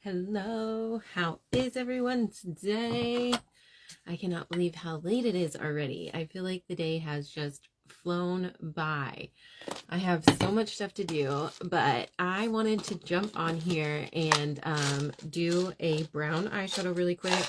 Hello, how is everyone today? I cannot believe how late it is already. I feel like the day has just flown by. I have so much stuff to do, but I wanted to jump on here and do a brown eyeshadow really quick.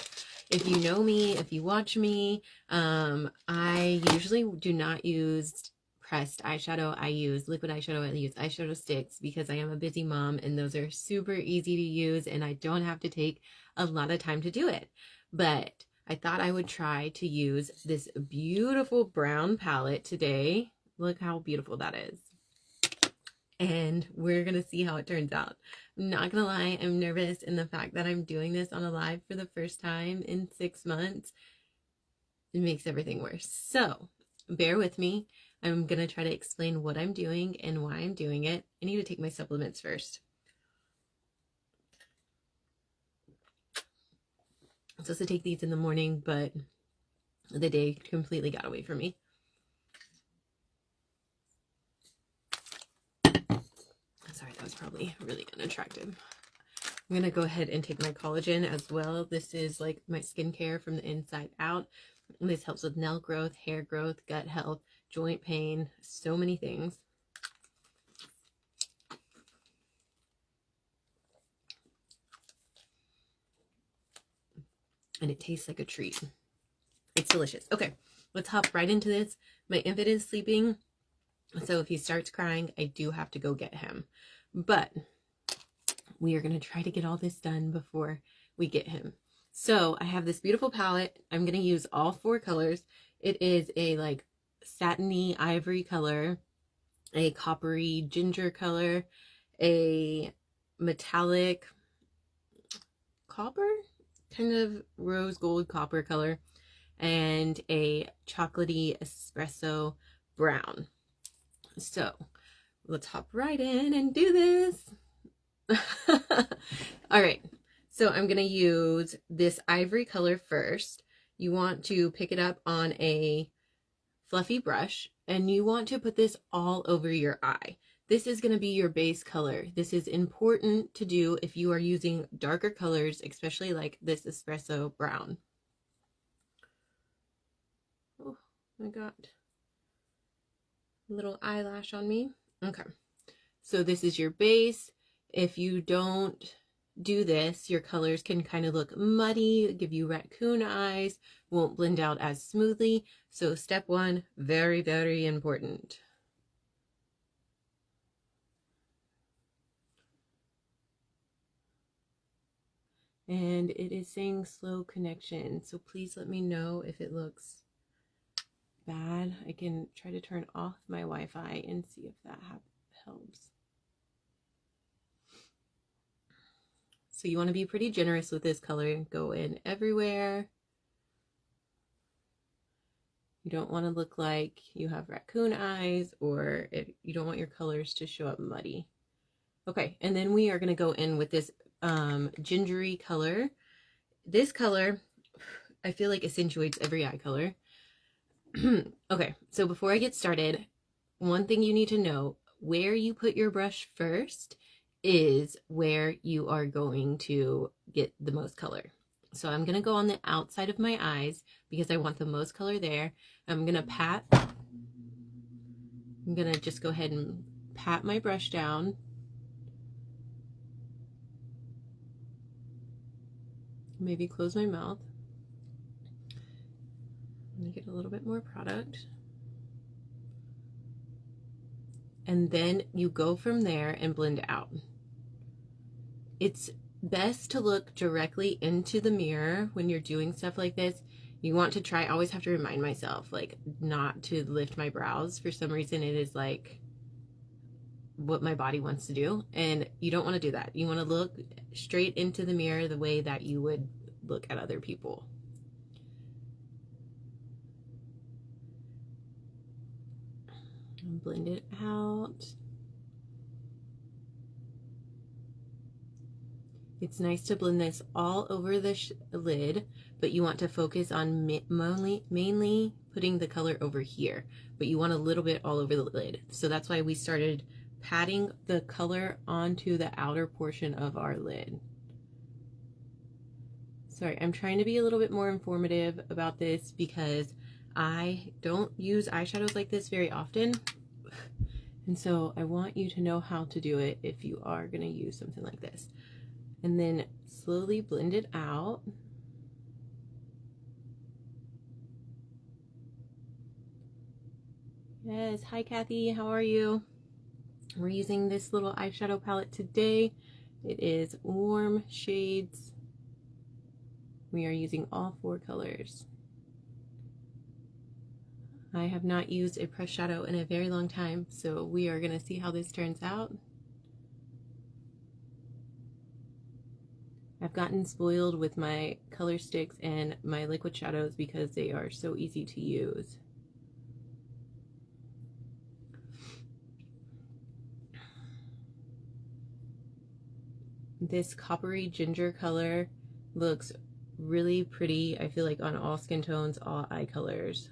If you know me, if you watch me, I usually do not use pressed eyeshadow. I use liquid eyeshadow. I use eyeshadow sticks because I am a busy mom and those are super easy to use and I don't have to take a lot of time to do it. But I thought I would try to use this beautiful brown palette today. Look how beautiful that is. And we're going to see how it turns out. I'm not going to lie, I'm nervous, and the fact that I'm doing this on a live for the first time in 6 months, it makes everything worse. So bear with me. I'm going to try to explain what I'm doing and why I'm doing it. I need to take my supplements first. I'm supposed to take these in the morning, but the day completely got away from me. Sorry, that was probably really unattractive. I'm going to go ahead and take my collagen as well. This is like my skincare from the inside out. This helps with nail growth, hair growth, gut health, joint pain, so many things. And it tastes like a treat. It's delicious. Okay, let's hop right into this. My infant is sleeping, so if he starts crying, I do have to go get him. But we are going to try to get all this done before we get him. So I have this beautiful palette. I'm going to use all 4 colors. It is a like satiny ivory color, a coppery ginger color, a metallic copper, kind of rose gold copper color, and a chocolatey espresso brown. So let's hop right in and do this. All right, so I'm going to use this ivory color first. You want to pick it up on a fluffy brush and you want to put this all over your eye. This is going to be your base color. This is important to do if you are using darker colors, especially like this espresso brown. Oh, I got a little eyelash on me. Okay, so this is your base. If you don't do this, your colors can kind of look muddy, give you raccoon eyes, won't blend out as smoothly. So step 1, very, very important. And it is saying slow connection, so please let me know if it looks bad. I can try to turn off my Wi-Fi and see if that helps. So you want to be pretty generous with this color. Go in everywhere. You don't want to look like you have raccoon eyes, or you don't want your colors to show up muddy. Okay, and then we are going to go in with this gingery color. This color, I feel like accentuates every eye color. Okay, so before I get started, one thing you need to know, where you put your brush first is where you are going to get the most color. So I'm going to go on the outside of my eyes because I want the most color there. I'm going to pat. I'm going to just go ahead and pat my brush down. Maybe close my mouth. Let me get a little bit more product. And then you go from there and blend out. It's best to look directly into the mirror when you're doing stuff like this. You want to try, I always have to remind myself, like, not to lift my brows. For some reason, it is like what my body wants to do. And you don't want to do that. You want to look straight into the mirror the way that you would look at other people. And blend it out. It's nice to blend this all over the lid, but you want to focus on mainly putting the color over here, but you want a little bit all over the lid. So that's why we started patting the color onto the outer portion of our lid. Sorry, I'm trying to be a little bit more informative about this because I don't use eyeshadows like this very often. And so I want you to know how to do it if you are going to use something like this. And then slowly blend it out. Yes, hi Kathy, how are you? We're using this little eyeshadow palette today. It is warm shades. We are using all 4 colors. I have not used a pressed shadow in a very long time, so we are going to see how this turns out. I've gotten spoiled with my color sticks and my liquid shadows because they are so easy to use. This coppery ginger color looks really pretty, I feel like, on all skin tones, all eye colors.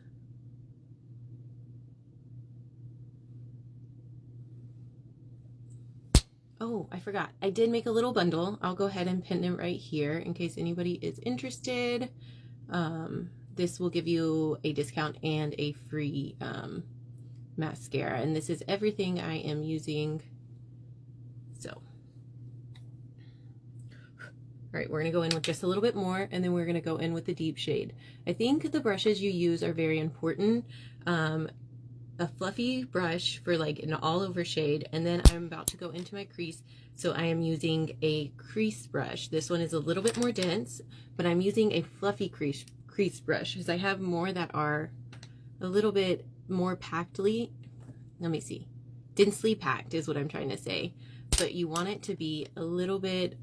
Oh, I forgot. I did make a little bundle. I'll go ahead and pin it right here in case anybody is interested. This will give you a discount and a free mascara. And this is everything I am using. So, all right, we're going to go in with just a little bit more, and then we're going to go in with the deep shade. I think the brushes you use are very important. A fluffy brush for like an all over shade, and then I'm about to go into my crease, so I am using a crease brush. This one is a little bit more dense, but I'm using a fluffy crease brush because I have more that are a little bit more packedly, let me see, densely packed is what I'm trying to say, but you want it to be a little bit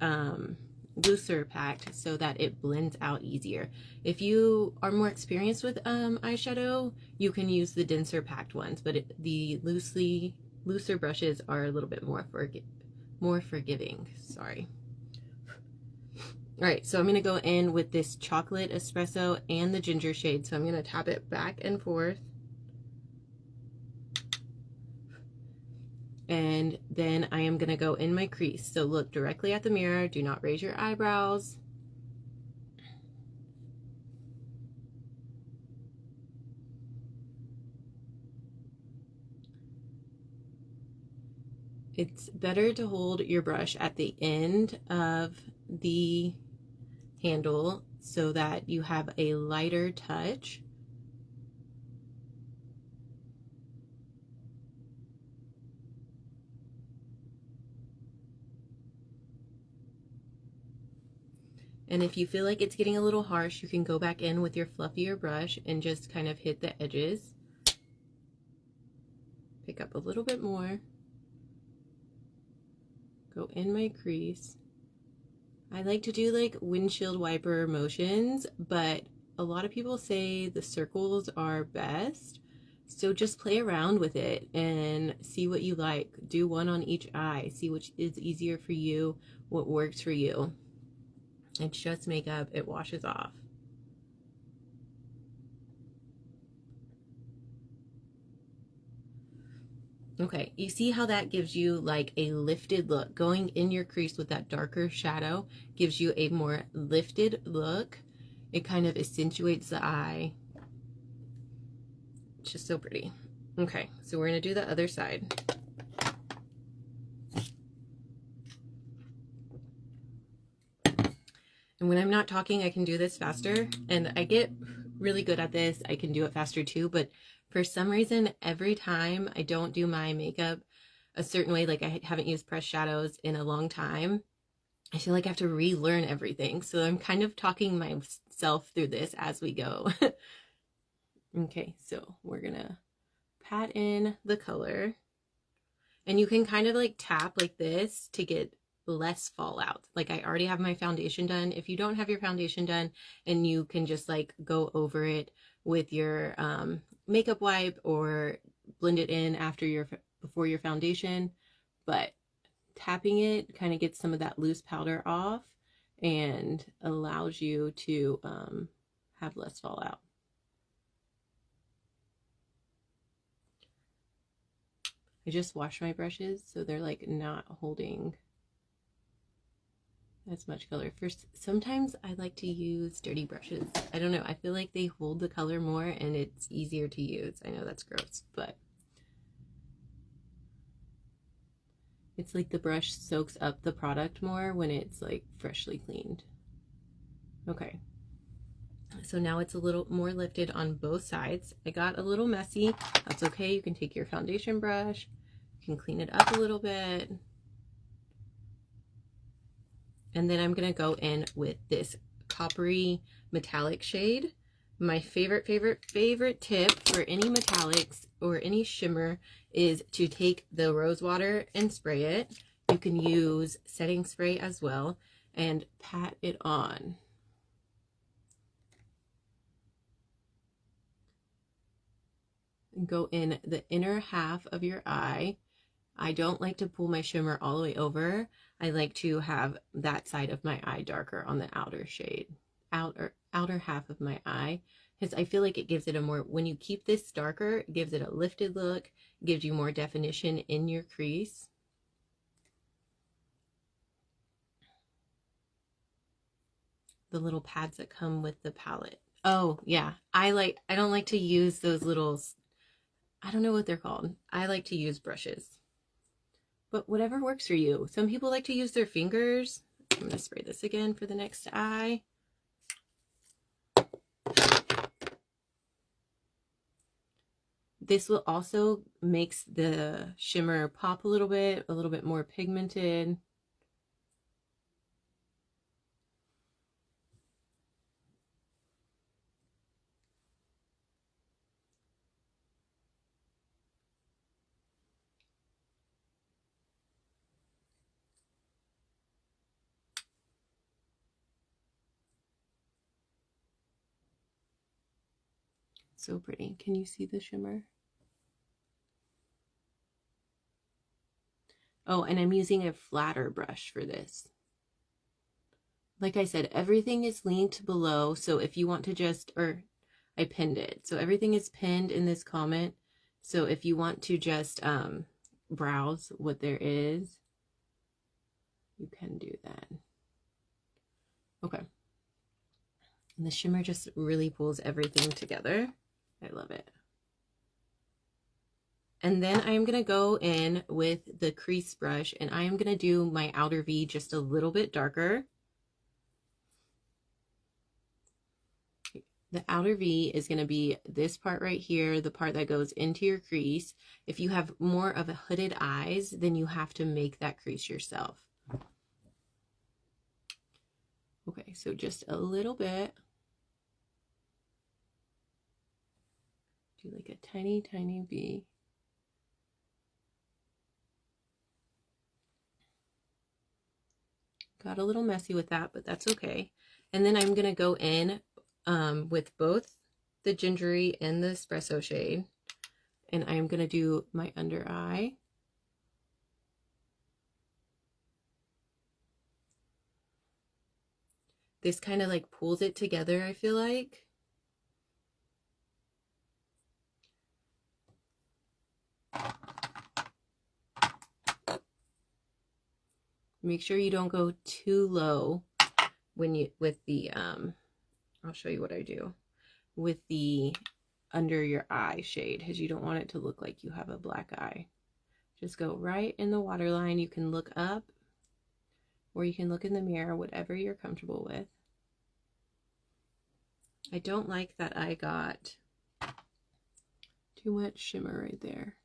looser packed so that it blends out easier. If you are more experienced with eyeshadow, you can use the denser packed ones, but the looser brushes are a little bit more forgiving. Sorry. All right, so I'm going to go in with this chocolate espresso and the ginger shade. So I'm going to tap it back and forth. And then I am going to go in my crease. So look directly at the mirror. Do not raise your eyebrows. It's better to hold your brush at the end of the handle so that you have a lighter touch. And if you feel like it's getting a little harsh, you can go back in with your fluffier brush and just kind of hit the edges. Pick up a little bit more. Go in my crease. I like to do like windshield wiper motions, but a lot of people say the circles are best. So just play around with it and see what you like. Do one on each eye. See which is easier for you, what works for you. It's just makeup. It washes off. Okay, you see how that gives you like a lifted look. Going in your crease with that darker shadow gives you a more lifted look. It kind of accentuates the eye. It's just so pretty. Okay, so we're gonna do the other side. And when I'm not talking, I can do this faster, and I get really good at this. I can do it faster too, but for some reason, every time I don't do my makeup a certain way, like I haven't used pressed shadows in a long time, I feel like I have to relearn everything. So I'm kind of talking myself through this as we go. Okay, so we're gonna pat in the color, and you can kind of like tap like this to get less fallout. Like I already have my foundation done. If you don't have your foundation done, and you can just like go over it with your makeup wipe or blend it in before your foundation, but tapping it kind of gets some of that loose powder off and allows you to have less fallout. I just washed my brushes so they're like not holding as much color. First, sometimes I like to use dirty brushes. I don't know. I feel like they hold the color more and it's easier to use. I know that's gross, but it's like the brush soaks up the product more when it's like freshly cleaned. Okay. So now it's a little more lifted on both sides. I got a little messy. That's okay. You can take your foundation brush. You can clean it up a little bit. And then I'm going to go in with this coppery metallic shade. My favorite tip for any metallics or any shimmer is to take the rose water and spray it. You can use setting spray as well and pat it on. And go in the inner half of your eye. I don't like to pull my shimmer all the way over. I like to have that side of my eye darker on the outer shade, outer half of my eye, because I feel like it gives it a more, when you keep this darker, it gives it a lifted look, gives you more definition in your crease. The little pads that come with the palette. Oh yeah, I don't like to use those little, I don't know what they're called. I like to use brushes. But whatever works for you. Some people like to use their fingers. I'm going to spray this again for the next eye. This will also makes the shimmer pop a little bit more pigmented. So pretty. Can you see the shimmer? Oh, and I'm using a flatter brush for this. Like I said, everything is linked below. So if you want to just, or I pinned it. So everything is pinned in this comment. So if you want to just browse what there is, you can do that. Okay. And the shimmer just really pulls everything together. I love it. And then I'm going to go in with the crease brush and I am going to do my outer V just a little bit darker. The outer V is going to be this part right here, the part that goes into your crease. If you have more of a hooded eyes, then you have to make that crease yourself. Okay, so just a little bit. Do like a tiny, tiny V. Got a little messy with that, but that's okay. And then I'm going to go in with both the gingery and the espresso shade. And I'm going to do my under eye. This kind of like pulls it together, I feel like. Make sure you don't go too low when you, with the, I'll show you what I do with the under your eye shade, because you don't want it to look like you have a black eye. Just go right in the waterline. You can look up or you can look in the mirror, whatever you're comfortable with. I don't like that I got too much shimmer right there.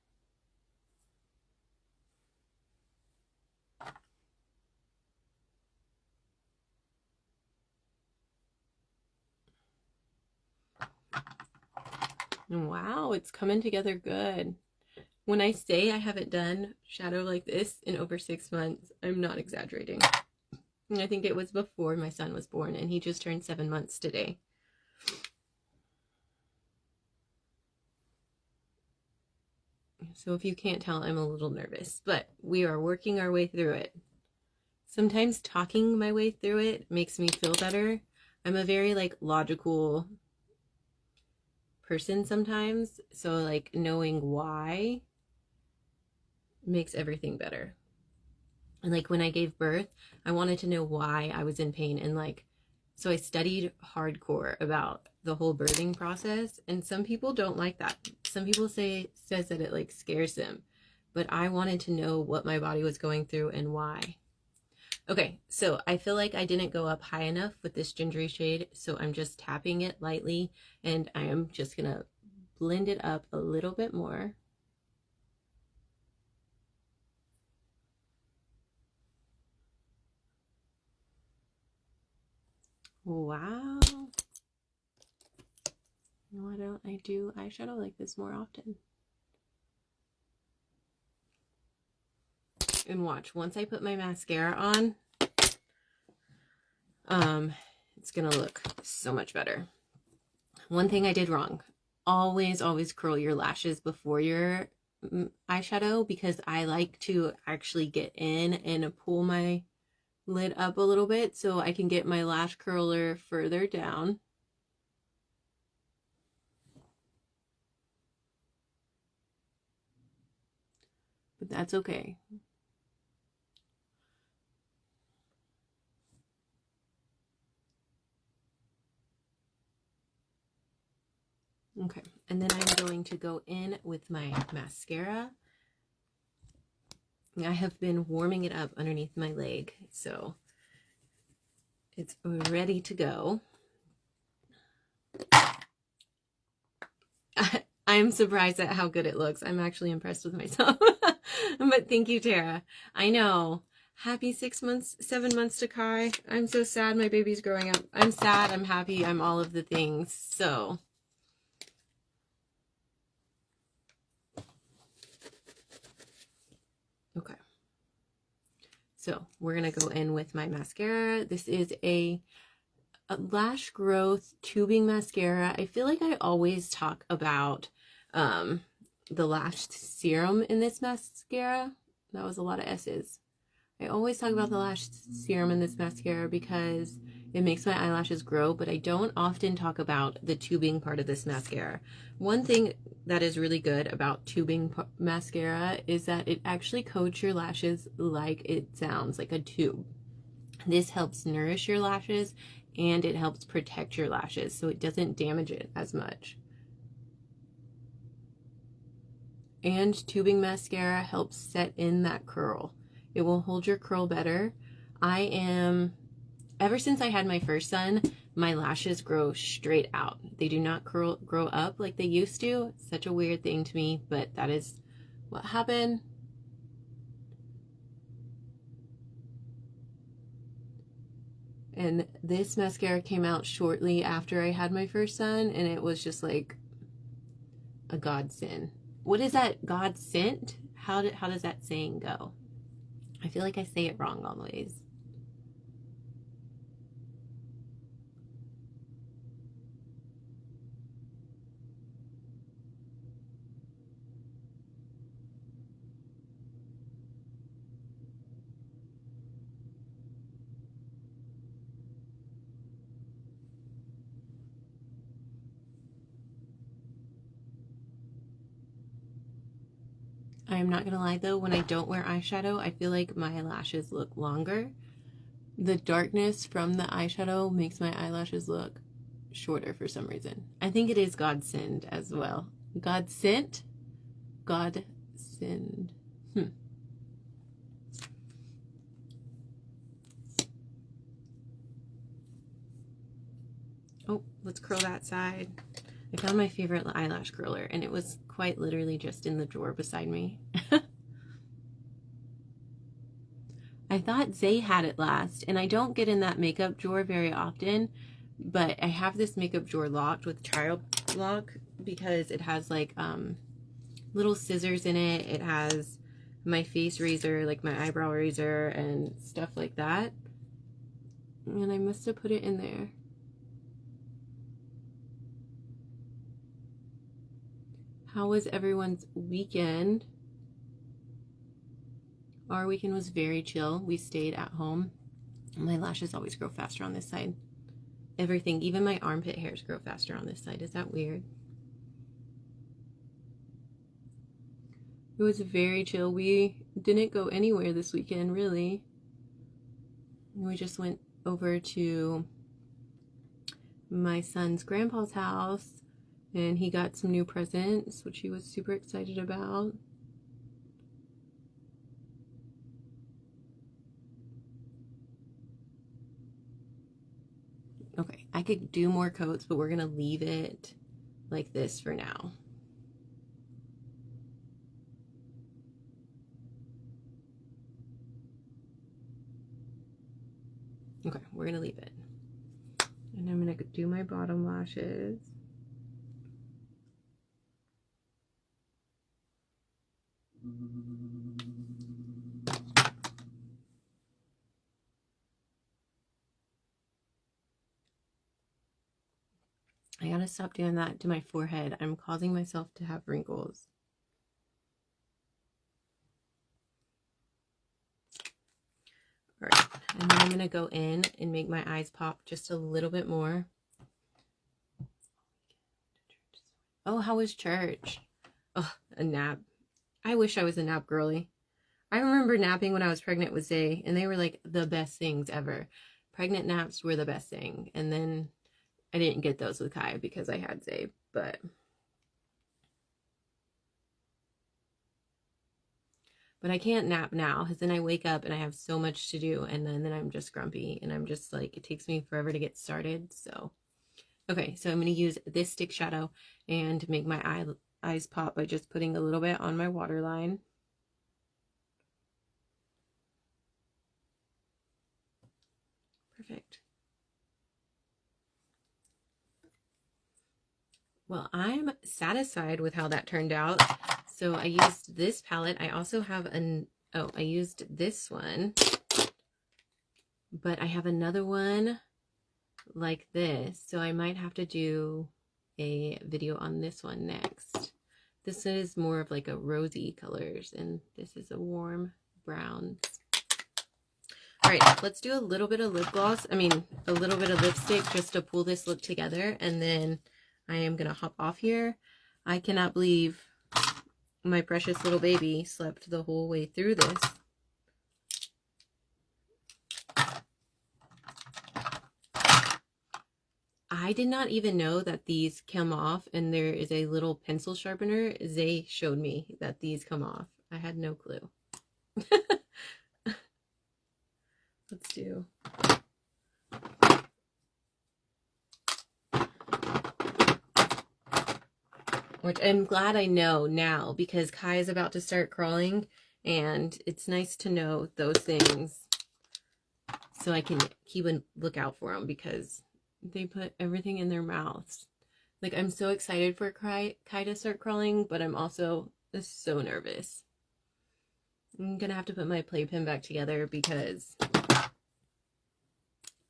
Wow, it's coming together good. When I say I haven't done shadow like this in over 6 months, I'm not exaggerating. And I think it was before my son was born, and he just turned 7 months today. So if you can't tell, I'm a little nervous, but we are working our way through it. Sometimes talking my way through it makes me feel better. I'm a very like logical person sometimes, so like knowing why makes everything better. And like when I gave birth, I wanted to know why I was in pain. And like, so I studied hardcore about the whole birthing process. And some people don't like that. Some people says that it like scares them. But I wanted to know what my body was going through and why. Okay, so I feel like I didn't go up high enough with this gingery shade, so I'm just tapping it lightly, and I am just gonna blend it up a little bit more. Wow. Why don't I do eyeshadow like this more often? And watch, once I put my mascara on, it's gonna look so much better. One thing I did wrong, always curl your lashes before your eyeshadow, because I like to actually get in and pull my lid up a little bit so I can get my lash curler further down. But that's okay. Okay, and then I'm going to go in with my mascara. I have been warming it up underneath my leg, so it's ready to go. I'm surprised at how good it looks. I'm actually impressed with myself. But thank you, Tara. I know. Happy 7 months to Kai. I'm so sad my baby's growing up. I'm sad, I'm happy, I'm all of the things. So okay. So we're gonna go in with my mascara. This is a lash growth tubing mascara. I feel like I always talk about the lash serum in this mascara. That was a lot of S's. I always talk about the lash serum in this mascara because it makes my eyelashes grow, but I don't often talk about the tubing part of this mascara. One thing that is really good about tubing mascara is that it actually coats your lashes like it sounds, like a tube. This helps nourish your lashes and it helps protect your lashes so it doesn't damage it as much. And tubing mascara helps set in that curl. It will hold your curl better. Ever since I had my first son, my lashes grow straight out. They do not grow up like they used to. It's such a weird thing to me, but that is what happened. And this mascara came out shortly after I had my first son, and it was just like a godsend. What is that? God sent? How does that saying go? I feel like I say it wrong always. I'm not gonna lie though, when I don't wear eyeshadow, I feel like my lashes look longer. The darkness from the eyeshadow makes my eyelashes look shorter for some reason. I think it is God sent as well. God sent? God send. Oh, let's curl that side. I found my favorite eyelash curler, and it was quite literally just in the drawer beside me. I thought Zay had it last, and I don't get in that makeup drawer very often, but I have this makeup drawer locked with child lock because it has like little scissors in it. It has my face razor, like my eyebrow razor and stuff like that. And I must have put it in there. How was everyone's weekend? Our weekend was very chill. We stayed at home. My lashes always grow faster on this side. Everything, even my armpit hairs grow faster on this side. Is that weird? It was very chill. We didn't go anywhere this weekend, really. We just went over to my son's grandpa's house, and he got some new presents, which he was super excited about. Okay, I could do more coats, but we're gonna leave it like this for now. Okay, we're gonna leave it. And I'm gonna do my bottom lashes. I gotta stop doing that to my forehead. I'm causing myself to have wrinkles. All right, and then I'm gonna go in and make my eyes pop just a little bit more. Oh, how was church? Oh, a nap. I wish I was a nap girly. I remember napping when I was pregnant with Zay, and they were like the best things ever. Pregnant naps were the best thing. And then I didn't get those with Kai because I had Zay, but I can't nap now because then I wake up and I have so much to do, and then I'm just grumpy, and I'm just like, it takes me forever to get started. So okay, so I'm going to use this stick shadow and make my eyes pop by just putting a little bit on my waterline. Perfect. Well, I'm satisfied with how that turned out. So I used this palette. I also have I used this one, but I have another one like this. So I might have to do a video on this one next. This is more of like a rosy colors, and this is a warm brown. All right, let's do a little bit of lip gloss. I mean, a little bit of lipstick just to pull this look together, and then I am going to hop off here. I cannot believe my precious little baby slept the whole way through this. I did not even know that these come off, and there is a little pencil sharpener. Zay showed me that these come off. I had no clue. Let's do. Which I'm glad I know now, because Kai is about to start crawling, and it's nice to know those things so I can keep a lookout for them, because they put everything in their mouths. Like, I'm so excited for Kai to start crawling, but I'm also so nervous. I'm gonna have to put my playpen back together because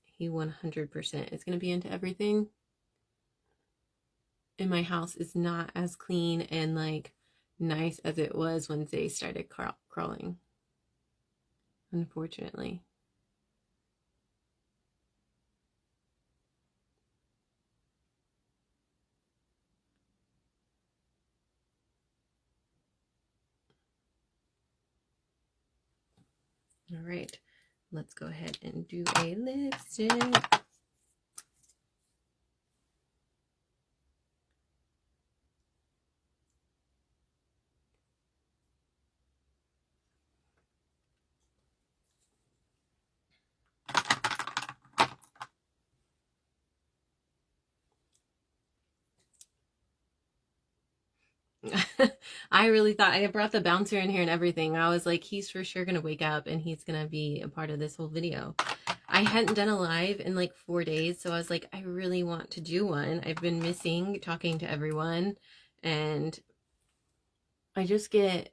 he 100% is gonna be into everything. And my house is not as clean and like nice as it was when Zay started crawling, unfortunately. All right, let's go ahead and do a lipstick. I really thought I brought the bouncer in here and everything. I was like, he's for sure gonna wake up and he's gonna be a part of this whole video. I hadn't done a live in like 4 days, so I was like, I really want to do one. I've been missing talking to everyone, and I just get,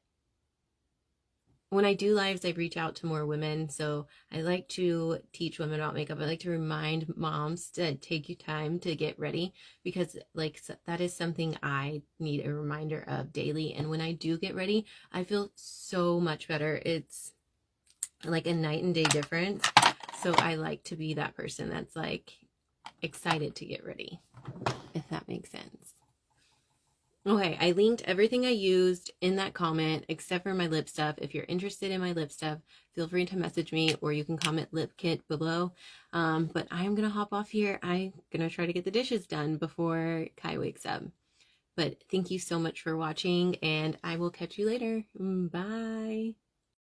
when I do lives, I reach out to more women. So I like to teach women about makeup. I like to remind moms to take your time to get ready, because like that is something I need a reminder of daily. And when I do get ready, I feel so much better. It's like a night and day difference. So I like to be that person that's like excited to get ready, if that makes sense. Okay, I linked everything I used in that comment except for my lip stuff. If you're interested in my lip stuff, feel free to message me or you can comment lip kit below. But I'm gonna hop off here. I'm gonna try to get the dishes done before Kai wakes up. But thank you so much for watching and I will catch you later. Bye.